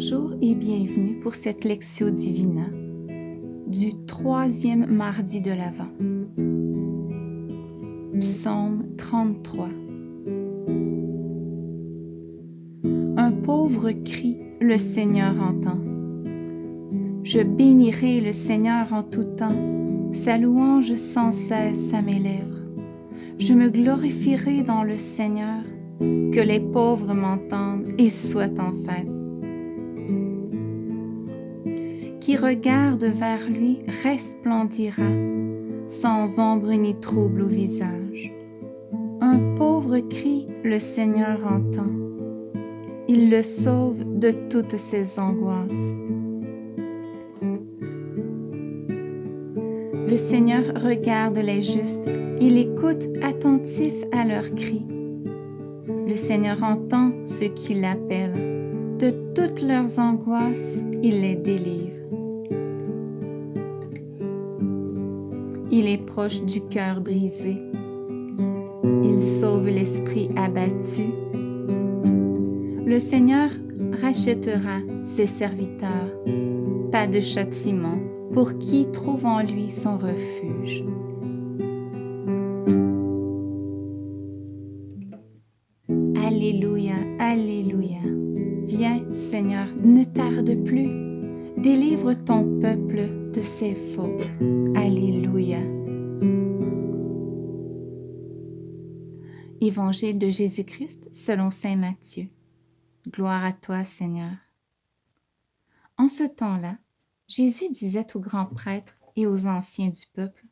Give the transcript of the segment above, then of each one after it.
Bonjour et bienvenue pour cette Lectio Divina du 3e mardi de l'Avent. Psaume 33. Un pauvre cri, le Seigneur entend. Je bénirai le Seigneur en tout temps, sa louange sans cesse à mes lèvres. Je me glorifierai dans le Seigneur, que les pauvres m'entendent et soient en fête. Qui regarde vers lui resplendira, sans ombre ni trouble au visage. Un pauvre cri, le Seigneur entend. Il le sauve de toutes ses angoisses. Le Seigneur regarde les justes, il écoute attentif à leurs cris. Le Seigneur entend ceux qui l'appellent. De toutes leurs angoisses, il les délivre. Il est proche du cœur brisé. Il sauve l'esprit abattu. Le Seigneur rachètera ses serviteurs. Pas de châtiment pour qui trouve en lui son refuge. Alléluia, Alléluia. Viens, Seigneur, ne tarde plus. Délivre ton peuple de ses faux. Alléluia. Évangile de Jésus-Christ selon saint Matthieu. Gloire à toi, Seigneur. En ce temps-là, Jésus disait aux grands prêtres et aux anciens du peuple,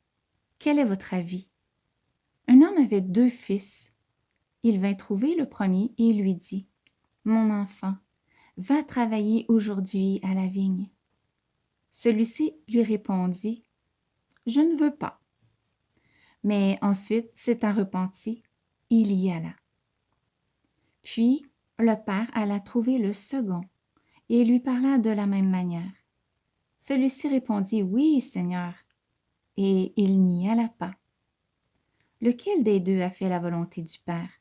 « Quel est votre avis? Un homme avait 2 fils. Il vint trouver le premier et lui dit, « Mon enfant, va travailler aujourd'hui à la vigne. » Celui-ci lui répondit, « Je ne veux pas. » Mais ensuite, s'étant repenti, il y alla. Puis, le père alla trouver le second et lui parla de la même manière. Celui-ci répondit, « Oui, Seigneur. » Et il n'y alla pas. Lequel des 2 a fait la volonté du Père?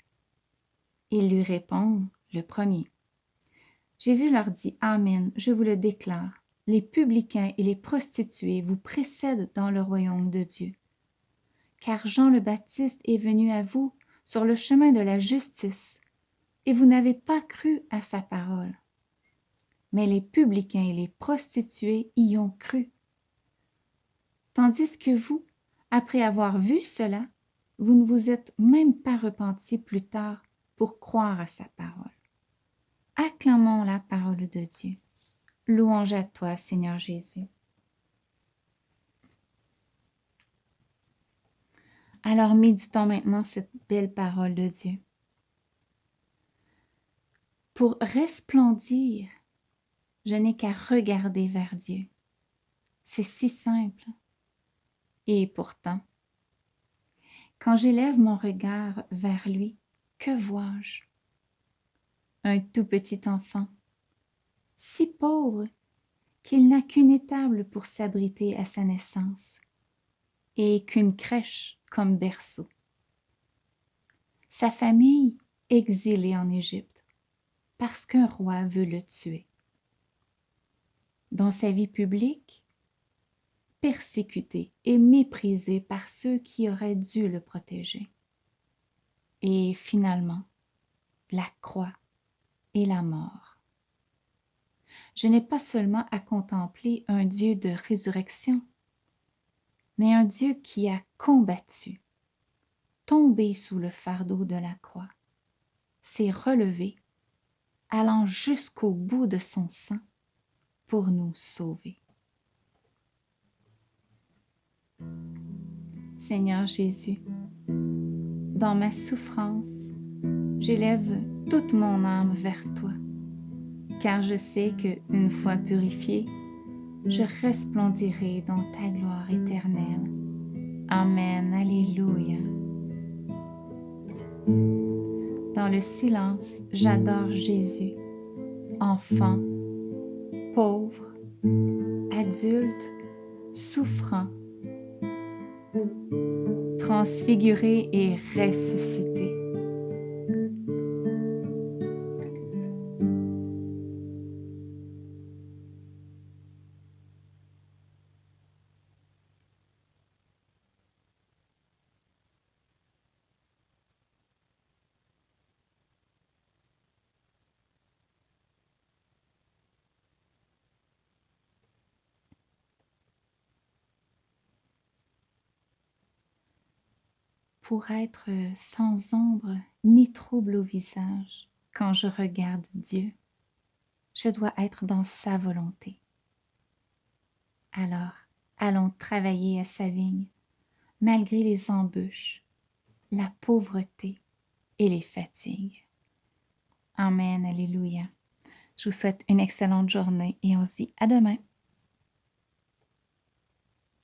Ils lui répondent, le premier. Jésus leur dit, « Amen, je vous le déclare, les publicains et les prostituées vous précèdent dans le royaume de Dieu. Car Jean le Baptiste est venu à vous sur le chemin de la justice, et vous n'avez pas cru à sa parole. Mais les publicains et les prostituées y ont cru. Tandis que vous, après avoir vu cela, vous ne vous êtes même pas repentis plus tard pour croire à sa parole. » Acclamons la parole de Dieu. Louange à toi, Seigneur Jésus. Alors méditons maintenant cette belle parole de Dieu. Pour resplendir, je n'ai qu'à regarder vers Dieu. C'est si simple. Et pourtant, quand j'élève mon regard vers lui, que vois-je? Un tout petit enfant, si pauvre qu'il n'a qu'une étable pour s'abriter à sa naissance et qu'une crèche comme berceau. Sa famille exilée en Égypte parce qu'un roi veut le tuer. Dans sa vie publique, persécuté et méprisé par ceux qui auraient dû le protéger. Et finalement, la croix et la mort. Je n'ai pas seulement à contempler un Dieu de résurrection, mais un Dieu qui a combattu, tombé sous le fardeau de la croix, s'est relevé, allant jusqu'au bout de son sang pour nous sauver. Seigneur Jésus, dans ma souffrance, j'élève toute mon âme vers toi, car je sais qu'une fois purifiée, je resplendirai dans ta gloire éternelle. Amen, Alléluia. Dans le silence, j'adore Jésus, enfant, pauvre, adulte, souffrant, transfiguré et ressuscité. pour être sans ombre ni trouble au visage quand je regarde Dieu. Je dois être dans sa volonté. Alors, allons travailler à sa vigne, malgré les embûches, la pauvreté et les fatigues. Amen, alléluia. Je vous souhaite une excellente journée et on se dit à demain.